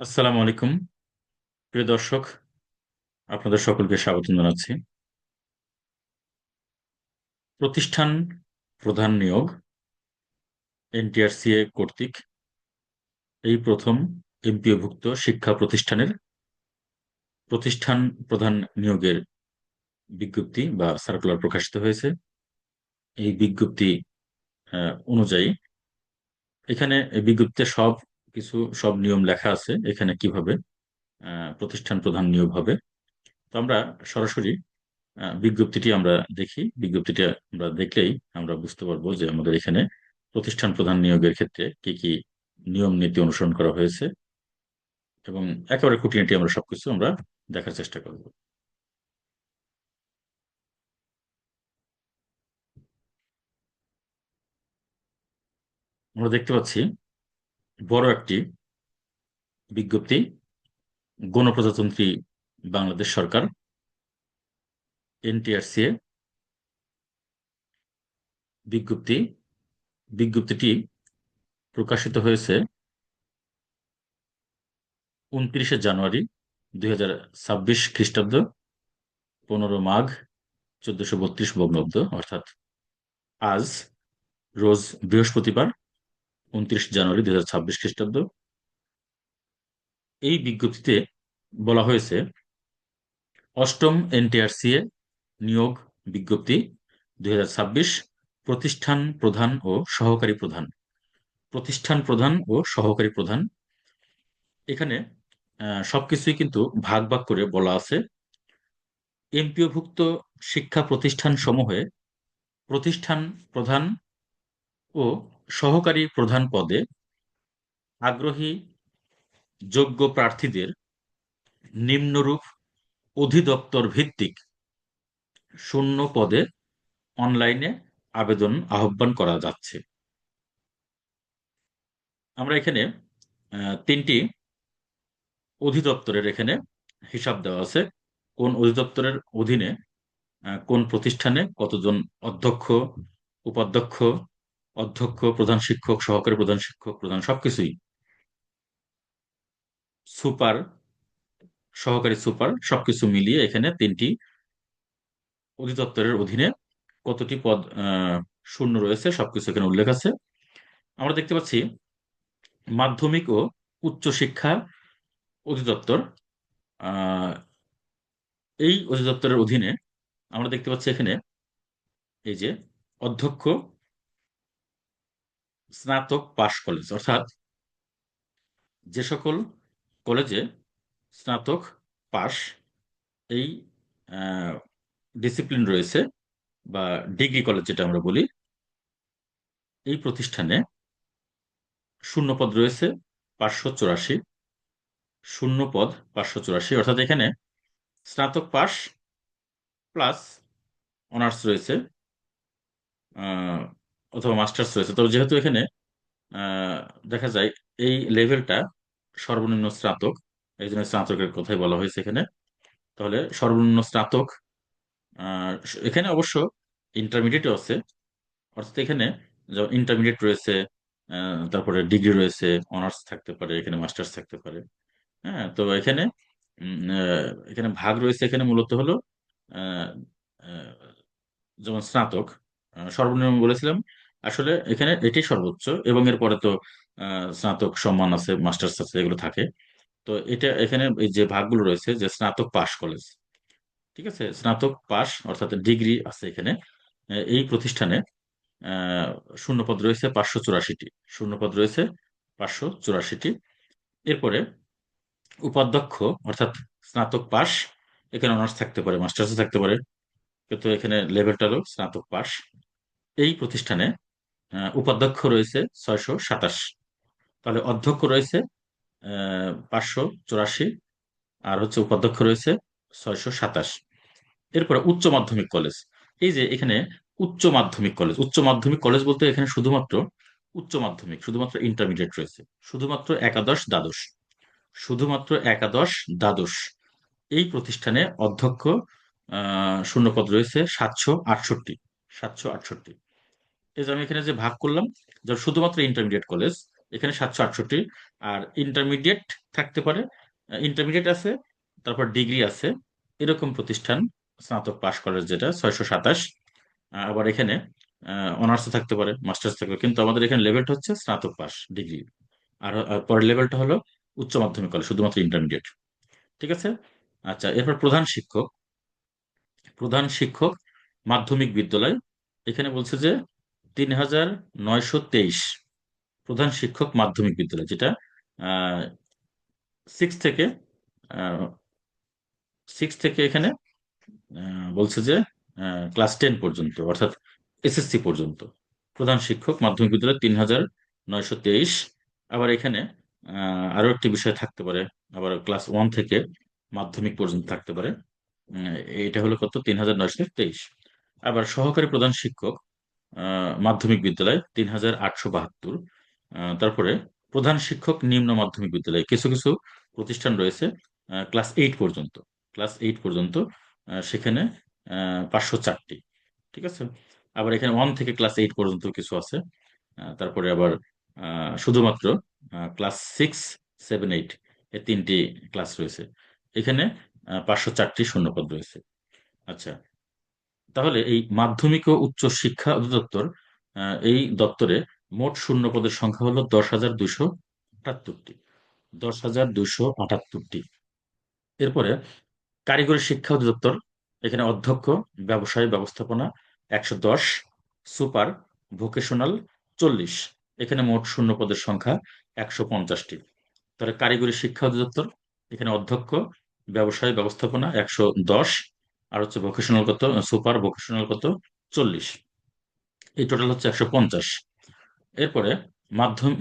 আসসালামু আলাইকুম প্রিয় দর্শক, আপনাদের সকলকে স্বাগত জানাচ্ছি। প্রতিষ্ঠান প্রধান নিয়োগ এনটিআরসিএ কর্তৃক এই প্রথম এমপিওভুক্ত শিক্ষা প্রতিষ্ঠানের প্রতিষ্ঠান প্রধান নিয়োগের বিজ্ঞপ্তি বা সার্কুলার প্রকাশিত হয়েছে। এই বিজ্ঞপ্তি অনুযায়ী এখানে এই বিজ্ঞপ্তিতে সব নিয়ম লেখা আছে, এখানে কিভাবে প্রতিষ্ঠান প্রধান নিয়োগ হবে। তো আমরা সরাসরি বিজ্ঞপ্তিটি আমরা দেখি। বিজ্ঞপ্তিটা আমরা দেখলেই আমরা বুঝতে পারবো যে আমাদের এখানে প্রতিষ্ঠান প্রধান নিয়োগের ক্ষেত্রে কি কি নিয়ম নীতি অনুসরণ করা হয়েছে, এবং একেবারে খুঁটিনাটি আমরা সবকিছু আমরা দেখার চেষ্টা করব। আমরা দেখতে পাচ্ছি বড় একটি বিজ্ঞপ্তি, গণপ্রজাতন্ত্রী বাংলাদেশ সরকার এনটিআরসিএ বিজ্ঞপ্তি। বিজ্ঞপ্তিটি প্রকাশিত হয়েছে 29শে জানুয়ারি 2026 খ্রিস্টাব্দ, 15 মাঘ 1432 বঙ্গাব্দ, অর্থাৎ আজ, রোজ বৃহস্পতিবার, 29 জানুয়ারি 2026 খ্রিস্টাব্দ। এই বিজ্ঞপ্তিতে বলা হয়েছে, অষ্টম এনটিআরসিএ নিয়োগ বিজ্ঞপ্তি 2026, প্রতিষ্ঠান প্রধান ও সহকারী প্রধান। প্রতিষ্ঠান প্রধান ও সহকারী প্রধান, এখানে সবকিছুই কিন্তু ভাগ ভাগ করে বলা আছে। এমপিওভুক্ত শিক্ষা প্রতিষ্ঠান সমূহে প্রতিষ্ঠান প্রধান ও সহকারী প্রধান পদে আগ্রহী যোগ্য প্রার্থীদের নিম্নরূপ অধিদপ্তর ভিত্তিক শূন্য পদে অনলাইনে আবেদন আহ্বান করা যাচ্ছে। আমরা এখানে তিনটি অধিদপ্তরের এখানে হিসাব দেওয়া আছে, কোন অধিদপ্তরের অধীনে কোন প্রতিষ্ঠানে কতজন অধ্যক্ষ, উপাধ্যক্ষ, অধ্যক্ষ, প্রধান শিক্ষক, সহকারী প্রধান শিক্ষক, প্রধান সবকিছুই, সুপার, সহকারী সুপার, সবকিছু মিলিয়ে এখানে তিনটি অধিদপ্তরের অধীনে কতটি পদ শূন্য রয়েছে সবকিছু এখানে উল্লেখ আছে। আমরা দেখতে পাচ্ছি মাধ্যমিক ও উচ্চ শিক্ষা অধিদপ্তর, আহ, এই অধিদপ্তরের অধীনে আমরা দেখতে পাচ্ছি এখানে এই যে অধ্যক্ষ স্নাতক পাশ কলেজ, অর্থাৎ যে সকল কলেজে স্নাতক পাশ এই ডিসিপ্লিন রয়েছে বা ডিগ্রি কলেজ যেটা আমরা বলি, এই প্রতিষ্ঠানে শূন্যপদ রয়েছে 584, শূন্যপদ 584, অর্থাৎ এখানে স্নাতক পাশ প্লাস অনার্স রয়েছে, আহ, অথবা মাস্টার্স রয়েছে। তবে যেহেতু এখানে আহ, দেখা যায় এই লেভেলটা সর্বনিম্ন স্নাতক, এই জন্য স্নাতকের কথাই বলা হয়েছে এখানে। তাহলে সর্বনিম্ন স্নাতক, আহ, এখানে অবশ্য ইন্টারমিডিয়েটও আছে, অর্থাৎ এখানে যেমন ইন্টারমিডিয়েট রয়েছে, তারপরে ডিগ্রি রয়েছে, অনার্স থাকতে পারে, এখানে মাস্টার্স থাকতে পারে। হ্যাঁ, তো এখানে এখানে ভাগ রয়েছে, এখানে মূলত হলো আহ, আহ, যেমন স্নাতক সর্বনিম্ন বলেছিলাম, আসলে এখানে এটাই সর্বোচ্চ, এবং এরপরে তো স্নাতক সম্মান আছে, মাস্টার্স আছে, এগুলো থাকে। তো এটা এখানে এই যে ভাগগুলো রয়েছে, যে স্নাতক পাশ কলেজ, ঠিক আছে, স্নাতক পাশ অর্থাৎ ডিগ্রি আছে এখানে। এই প্রতিষ্ঠানে আহ, শূন্যপদ রয়েছে 584টি, শূন্যপদ রয়েছে 584টি। এরপরে উপাধ্যক্ষ অর্থাৎ স্নাতক পাশ, এখানে অনার্স থাকতে পারে, মাস্টার্সও থাকতে পারে, কিন্তু এখানে লেভেলটা হলো স্নাতক পাশ। এই প্রতিষ্ঠানে উপাধ্যক্ষ রয়েছে 627, তাহলে অধ্যক্ষ রয়েছে 584, আর হচ্ছে উপাধ্যক্ষ রয়েছে 627। এরপরে উচ্চ মাধ্যমিক কলেজ, এই যে এখানে উচ্চ মাধ্যমিক কলেজ, উচ্চ মাধ্যমিক কলেজ বলতে এখানে শুধুমাত্র উচ্চ মাধ্যমিক, শুধুমাত্র ইন্টারমিডিয়েট রয়েছে, শুধুমাত্র একাদশ দ্বাদশ, শুধুমাত্র একাদশ দ্বাদশ। এই প্রতিষ্ঠানে অধ্যক্ষ শূন্যপদ রয়েছে 768, 768। এই যে আমি এখানে যে ভাগ করলাম, যে শুধুমাত্র ইন্টারমিডিয়েট কলেজ, এখানে 768। আর ইন্টারমিডিয়েট থাকতে পারে, ইন্টারমিডিয়েট আছে, তারপর ডিগ্রি আছে, এরকম প্রতিষ্ঠান স্নাতক পাশ করার যেটা 627। আবার এখানে অনার্স থাকতে পারে, মাস্টার্স থাকতে পারে, কিন্তু আমাদের এখানে লেভেলটা হচ্ছে স্নাতক পাস ডিগ্রি। আর পরের লেভেলটা হলো উচ্চ মাধ্যমিক হলে শুধুমাত্র ইন্টারমিডিয়েট। ঠিক আছে। আচ্ছা, এরপর প্রধান শিক্ষক। প্রধান শিক্ষক মাধ্যমিক বিদ্যালয়, এখানে বলছে যে 3923। প্রধান শিক্ষক মাধ্যমিক বিদ্যালয়, যেটা সিক্স থেকে সিক্স থেকে এখানে বলছে যে ক্লাস 10 পর্যন্ত, অর্থাৎ এসএসসি পর্যন্ত। প্রধান শিক্ষক মাধ্যমিক বিদ্যালয় 3923। আবার এখানে আরো একটি বিষয় থাকতে পারে, আবার ক্লাস 1 থেকে মাধ্যমিক পর্যন্ত থাকতে পারে। উম, এটা হলো কত, 3923। আবার সহকারী প্রধান শিক্ষক মাধ্যমিক বিদ্যালয় 3872। তারপরে প্রধান শিক্ষক নিম্ন মাধ্যমিক বিদ্যালয়, কিছু কিছু প্রতিষ্ঠান রয়েছে ক্লাস 8 পর্যন্ত, ক্লাস 8 পর্যন্ত, সেখানে 504টি। ঠিক আছে। আবার এখানে 1 থেকে ক্লাস 8 পর্যন্ত কিছু আছে। তারপরে আবার শুধুমাত্র ক্লাস 6, 7, 8 এই তিনটি ক্লাস রয়েছে। এখানে 504টি শূন্যপদ রয়েছে। আচ্ছা, তাহলে এই মাধ্যমিক ও উচ্চ শিক্ষা অধিদপ্তর, এই দপ্তরে মোট শূন্য পদের সংখ্যা হলো 10,278টি। 10,278টি। এরপরে কারিগরি শিক্ষা অধিদপ্তর, এখানে অধ্যক্ষ ব্যবসায় ব্যবস্থাপনা 110, সুপার ভোকেশনাল 40। এখানে মোট শূন্য পদের সংখ্যা 150টি। তাহলে কারিগরি শিক্ষা অধিদপ্তর, এখানে অধ্যক্ষ ব্যবসায় ব্যবস্থাপনা 110, আর হচ্ছে ভোকেশনাল কত, সুপার ভোকেশনাল কত, 40। এই টোটাল হচ্ছে 150। এরপরে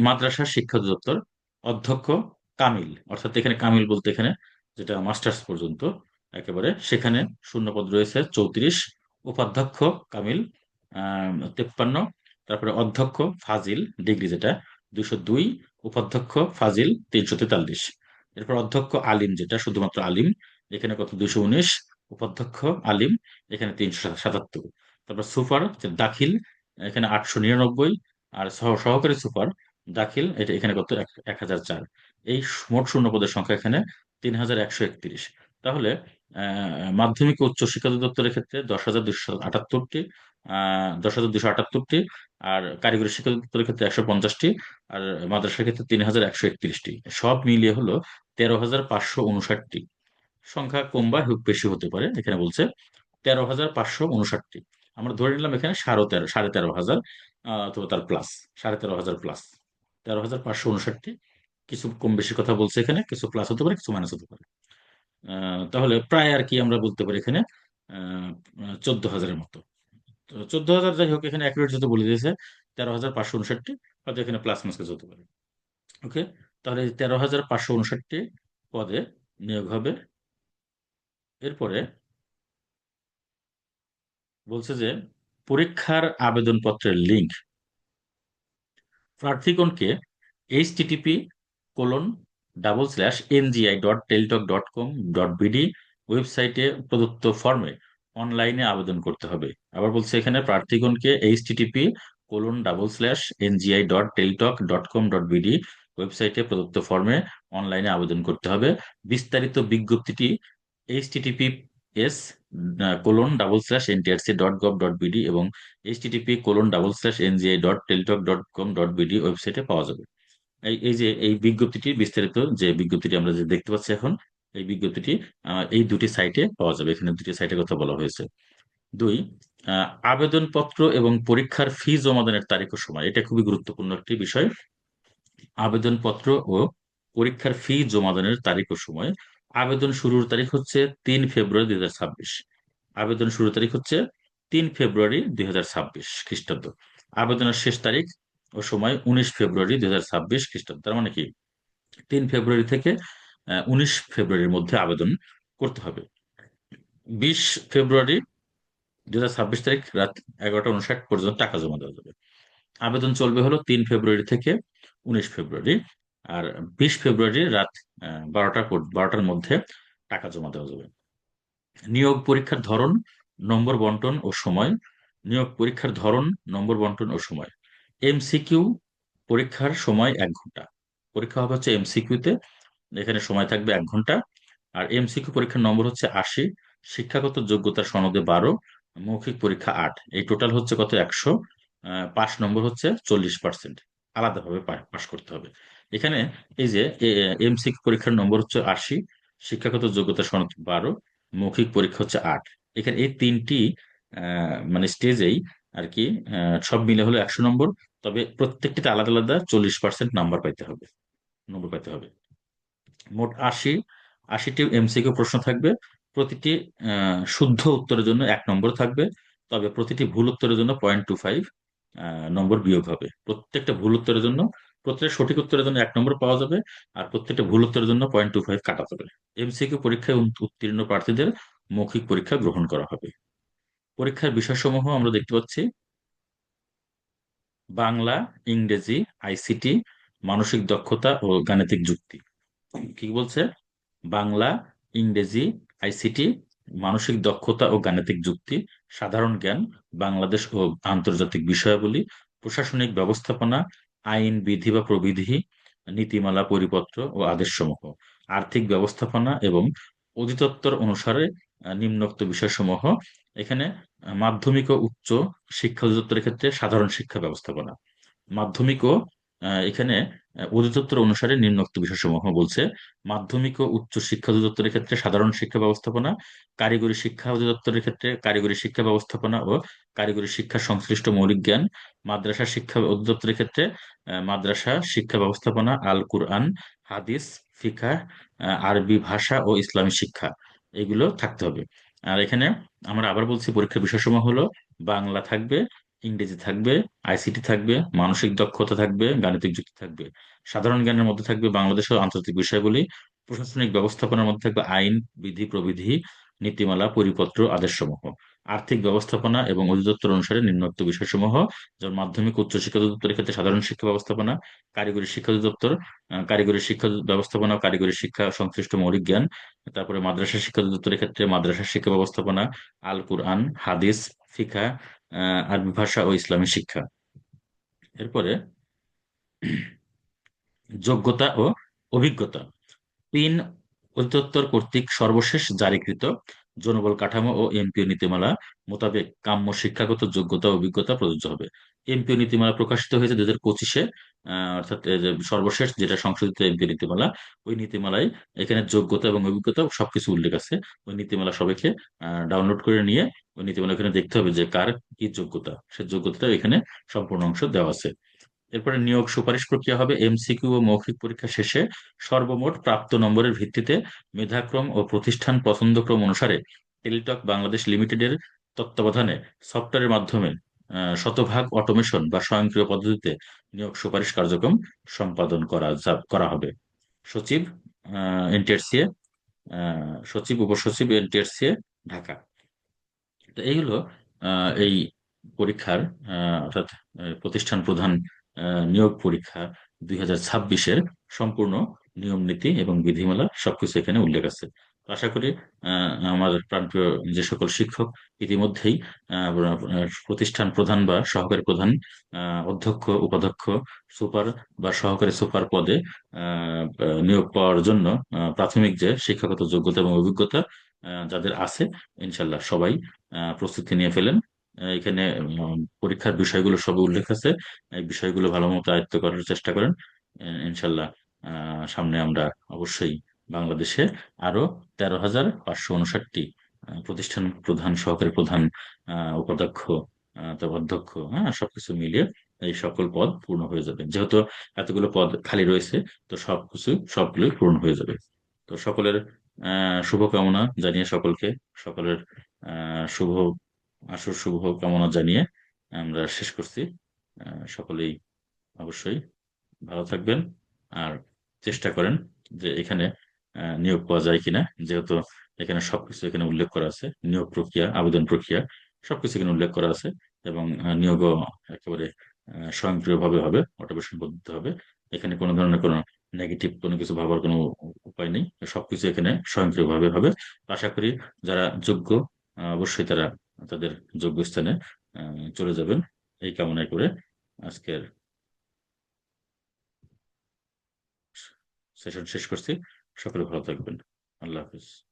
মাদ্রাসা শিক্ষা অধিদপ্তর, অধ্যক্ষ কামিল, অর্থাৎ এখানে কামিল বলতে এখানে যেটা মাস্টার্স পর্যন্ত একেবারে, সেখানে শূন্যপদ রয়েছে 34। উপাধ্যক্ষ কামিল 53। তারপরে অধ্যক্ষ ফাজিল ডিগ্রি যেটা 202। উপাধ্যক্ষ ফাজিল 343। এরপর অধ্যক্ষ আলিম, যেটা শুধুমাত্র আলিম, এখানে কত, 219। উপাধ্যক্ষ আলিম এখানে 377। তারপর সুপার যে দাখিল, এখানে 899। আর সহকারী সুপার দাখিল, এটা এখানে কত, 1004। এই মোট শূন্যপদের সংখ্যা এখানে 3131। তাহলে মাধ্যমিক ও উচ্চ শিক্ষা অধিদপ্তরের ক্ষেত্রে 10,278টি, 10,278টি। আর কারিগরি শিক্ষা অধিদপ্তরের ক্ষেত্রে 150টি। আর মাদ্রাসার ক্ষেত্রে 3131টি। সব মিলিয়ে হলো 13,559। সংখ্যা কম বা বেশি হতে পারে, এখানে বলছে 13,559। আমরা ধরে নিলাম এখানে 13,500 তো তার প্লাস 13,500 প্লাস 13,559। কিছু কম বেশি কথা বলছে, এখানে কিছু প্লাস হতে পারে, কিছু মাইনাস হতে পারে। তাহলে প্রায় আর কি আমরা বলতে পারি এখানে 14,000-এর মতো। তো 14,000 যাই হোক, এখানে অ্যাকুরেট যেহেতু বলে দিয়েছে 13,559, হয়তো এখানে প্লাস মাইনাস হতে পারে। ওকে। তাহলে 13,559 পদে নিয়োগ হবে। এরপরে বলছে যে পরীক্ষার আবেদনপত্রের লিঙ্ক প্রার্থীগণকে http://ngi.teltok.com.bd ওয়েবসাইটে প্রদত্ত ফর্মে অনলাইনে আবেদন করতে হবে। আবার বলছে এখানে প্রার্থীগণকে http://ngi.teltok.com.bd ওয়েবসাইটে প্রদত্ত ফর্মে অনলাইনে আবেদন করতে হবে। বিস্তারিত বিজ্ঞপ্তিটি https://ntrc.gov.bd এবং http://ngi.teltok.com.bd ওয়েবসাইটে পাওয়া যাবে। এই যে এই বিজ্ঞপ্তিটি, বিস্তারিত যে বিজ্ঞপ্তিটি আমরা যে দেখতে পাচ্ছি এখন, এই বিজ্ঞপ্তিটি এই দুটি সাইটে পাওয়া যাবে। এখানে দুটি সাইটের কথা বলা হয়েছে। 2, আবেদনপত্র এবং পরীক্ষার ফি জমাদানের তারিখ ও সময়, এটা খুবই গুরুত্বপূর্ণ একটি বিষয়। আবেদনপত্র ও পরীক্ষার ফি জমাদানের তারিখ ও সময়। আবেদন শুরুর তারিখ হচ্ছে 3 ফেব্রুয়ারি 2026। আবেদন শুরুর তারিখ হচ্ছে 3 ফেব্রুয়ারি 2026 খ্রিস্টাব্দ। আবেদনের শেষ তারিখ ও সময় 19 ফেব্রুয়ারি 2026 খ্রিস্টাব্দ। তার মানে কি 3 ফেব্রুয়ারি থেকে 19 ফেব্রুয়ারির মধ্যে আবেদন করতে হবে। 20 ফেব্রুয়ারি 2026 রাত 11টা 59 পর্যন্ত টাকা জমা দেওয়া যাবে। আবেদন চলবে হলো 3 ফেব্রুয়ারি থেকে 19 ফেব্রুয়ারি। আর 20 ফেব্রুয়ারি রাত 12টার মধ্যে টাকা জমা দেওয়া যাবে। নিয়োগ পরীক্ষার ধরন, নম্বর বন্টন ও সময়। নিয়োগ পরীক্ষার ধরন, নম্বর বন্টন ও সময়। এমসিকিউ পরীক্ষার সময় 1 ঘন্টা। পরীক্ষা হবে হচ্ছে এমসিকিউতে, এখানে সময় থাকবে 1 ঘন্টা। আর এমসিকিউ পরীক্ষার নম্বর হচ্ছে 80, শিক্ষাগত যোগ্যতার সনদে 12, মৌখিক পরীক্ষা 8, এই টোটাল হচ্ছে কত, 100। পাস নম্বর হচ্ছে 40%, আলাদাভাবে পাস করতে হবে। এখানে এই যে এমসিকিউ পরীক্ষার নম্বর হচ্ছে 80, শিক্ষাগত যোগ্যতার সনদ 12, মৌখিক পরীক্ষা হচ্ছে 8। এখানে এই তিনটি মানে স্টেজেই আর কি সব মিলে হলো 100 নম্বর। তবে প্রত্যেকটিতে আলাদা আলাদা 40% নাম্বার পাইতে হবে, নম্বর পাইতে হবে। মোট 80টি এমসিকিউ প্রশ্ন থাকবে। প্রতিটি শুদ্ধ উত্তরের জন্য 1 নম্বর থাকবে। তবে প্রতিটি ভুল উত্তরের জন্য 0.25 নম্বর বিয়োগ হবে। প্রত্যেকটা ভুল উত্তরের জন্য, প্রত্যেকটা সঠিক উত্তরের জন্য 1 নম্বর পাওয়া যাবে, আর প্রত্যেকটা ভুল উত্তরের জন্য 0.25 কাটা যাবে। এমসিকিউ পরীক্ষায় উত্তীর্ণ প্রার্থীদের মৌখিক পরীক্ষা গ্রহণ করা হবে। পরীক্ষার বিষয়সমূহ আমরা দেখতে পাচ্ছি: বাংলা, ইংরেজি, আইসিটি, মানসিক দক্ষতা ও গাণিতিক যুক্তি। কি বলছে? বাংলা, ইংরেজি, আইসিটি, মানসিক দক্ষতা ও গাণিতিক যুক্তি, সাধারণ জ্ঞান, বাংলাদেশ ও আন্তর্জাতিক বিষয়াবলী, প্রশাসনিক ব্যবস্থাপনা, আইন বিধি বা প্রবিধি, নীতিমালা, পরিপত্র ও আদেশসমূহ, আর্থিক ব্যবস্থাপনা এবং অধিদপ্তর অনুসারে নিম্নোক্ত বিষয়সমূহ। এখানে মাধ্যমিক ও উচ্চ শিক্ষা অধিদপ্তরের ক্ষেত্রে সাধারণ শিক্ষা ব্যবস্থাপনা, মাধ্যমিক ও এখানে অধিদপ্তর অনুসারে নিম্নোক্ত বিষয়সমূহ বলছে: মাধ্যমিক ও উচ্চ শিক্ষা অধিদপ্তরের ক্ষেত্রে সাধারণ শিক্ষা ব্যবস্থাপনা, কারিগরি শিক্ষা অধিদপ্তরের ক্ষেত্রে কারিগরি শিক্ষা ব্যবস্থাপনা ও কারিগরি শিক্ষা সংশ্লিষ্ট মৌলিক জ্ঞান, মাদ্রাসা শিক্ষা অধিদপ্তরের ক্ষেত্রে মাদ্রাসা শিক্ষা ব্যবস্থাপনা, আল কুরআন, হাদিস, ফিকহ, আরবি ভাষা ও ইসলামী শিক্ষা, এগুলো থাকতে হবে। আর এখানে আমরা আবার বলছি, পরীক্ষার বিষয়সমূহ হলো: বাংলা থাকবে, ইংরেজি থাকবে, আইসিটি থাকবে, মানসিক দক্ষতা থাকবে, গাণিতিক যুক্তি থাকবে, সাধারণ জ্ঞানের মধ্যে থাকবে বাংলাদেশ ও আন্তর্জাতিক বিষয়গুলি, প্রশাসনিক ব্যবস্থাপনার মধ্যে থাকবে আইন বিধি প্রবিধি, নীতিমালা, পরিপত্র, আদেশসমূহ, আর্থিক ব্যবস্থাপনা এবং অধিদপ্তর অনুসারে নিম্নোক্ত বিষয়সমূহ, যেমন মাধ্যমিক উচ্চ শিক্ষা অধিদপ্তরের ক্ষেত্রে সাধারণ শিক্ষা ব্যবস্থাপনা, কারিগরি শিক্ষা অধিদপ্তর কারিগরি শিক্ষা ব্যবস্থাপনা ও কারিগরি শিক্ষা সংশ্লিষ্ট মৌলিক জ্ঞান, তারপরে মাদ্রাসা শিক্ষা অধিদপ্তরের ক্ষেত্রে মাদ্রাসা শিক্ষা ব্যবস্থাপনা, আল কুরআন, হাদিস, ফিকহ, আরবি ভাষা ও ইসলামী শিক্ষা। এরপরে যোগ্যতা ও অভিজ্ঞতা। 3, অধিদপ্তর কর্তৃক সর্বশেষ জারিকৃত জনবল কাঠামো ও এমপিও নীতিমালা মোতাবেক কাম্য শিক্ষাগত যোগ্যতা ও অভিজ্ঞতা প্রযোজ্য হবে। এমপিও নীতিমালা প্রকাশিত হয়েছে 2025-এ, অর্থাৎ এই যে সর্বশেষ যেটা সংশোধিত এমপিও নীতিমালা, ওই নীতিমালায় এখানে যোগ্যতা এবং অভিজ্ঞতা সবকিছু উল্লেখ আছে। ওই নীতিমালা সবাইকে ডাউনলোড করে নিয়ে ওই নীতিমালা এখানে দেখতে হবে যে কার কি যোগ্যতা, সে যোগ্যতাটা এখানে সম্পূর্ণ অংশ দেওয়া আছে। এরপরে নিয়োগ সুপারিশ প্রক্রিয়া হবে: এমসিকিউ ও মৌখিক পরীক্ষা শেষে সর্বমোট প্রাপ্ত নম্বরের ভিত্তিতে মেধাক্রম ও প্রতিষ্ঠান পছন্দক্রম অনুসারে টেলিটক বাংলাদেশ লিমিটেডের তত্ত্বাবধানে সফটওয়্যারের মাধ্যমে শতভাগ অটোমেশন বা স্বয়ংক্রিয় পদ্ধতিতে নিয়োগ সুপারিশ কার্যক্রম সম্পাদন করা হবে। সচিব, এনটিআরসিএ, সচিব, উপসচিব, এনটিআরসিএ, ঢাকা। তো এই হলো এই পরীক্ষার অর্থাৎ প্রতিষ্ঠান প্রধান নিয়োগ পরীক্ষা 2026-এর সম্পূর্ণ নিয়ম নীতি এবং বিধিমালা সবকিছু এখানে উল্লেখ আছে। তো আশা করি আমার প্রাণপ্রিয় যে সকল শিক্ষক ইতিমধ্যেই প্রতিষ্ঠান প্রধান বা সহকারী প্রধান, অধ্যক্ষ, উপাধ্যক্ষ, সুপার বা সহকারী সুপার পদে নিয়োগ পাওয়ার জন্য প্রাথমিক যে শিক্ষাগত যোগ্যতা এবং অভিজ্ঞতা যাদের আছে, ইনশাল্লাহ সবাই প্রস্তুতি নিয়ে ফেলেন। এখানে পরীক্ষার বিষয়গুলো সব উল্লেখ আছে, এই বিষয়গুলো ভালো মতো আয়ত্ত করার চেষ্টা করেন। ইনশাল্লাহ সামনে আমরা অবশ্যই বাংলাদেশে আরো 13,559টি প্রতিষ্ঠান প্রধান, সহকারী প্রধান, উপাধ্যক্ষ, তারপর অধ্যক্ষ, হ্যাঁ, সবকিছু মিলিয়ে এই সকল পদ পূর্ণ হয়ে যাবে। যেহেতু এতগুলো পদ খালি রয়েছে, তো সবগুলোই পূরণ হয়ে যাবে। তো সকলের শুভকামনা জানিয়ে সকলকে, সকলের শুভ আসর শুভ কামনা জানিয়ে আমরা শেষ করছি। সকলেই অবশ্যই ভালো থাকবেন, আর চেষ্টা করেন যে এখানে নিয়োগ পাওয়া যায় কিনা। যেহেতু এখানে সবকিছু এখানে উল্লেখ করা আছে, নিয়োগ প্রক্রিয়া, আবেদন প্রক্রিয়া সবকিছু এখানে উল্লেখ করা আছে। এবং নিয়োগও একেবারে স্বয়ংক্রিয়ভাবে হবে, অটোমেশন পদ্ধতি হবে। এখানে কোনো ধরনের কোনো নেগেটিভ কোনো কিছু ভাবার কোনো উপায় নেই, সবকিছু এখানে স্বয়ংক্রিয়ভাবে হবে। আশা করি যারা যোগ্য অবশ্যই তারা তাদের যোগ্য স্থানে চলে যাবেন, এই কামনায় করে আজকের সেশন শেষ করছি। সকলে ভালো থাকবেন। আল্লাহ হাফিজ।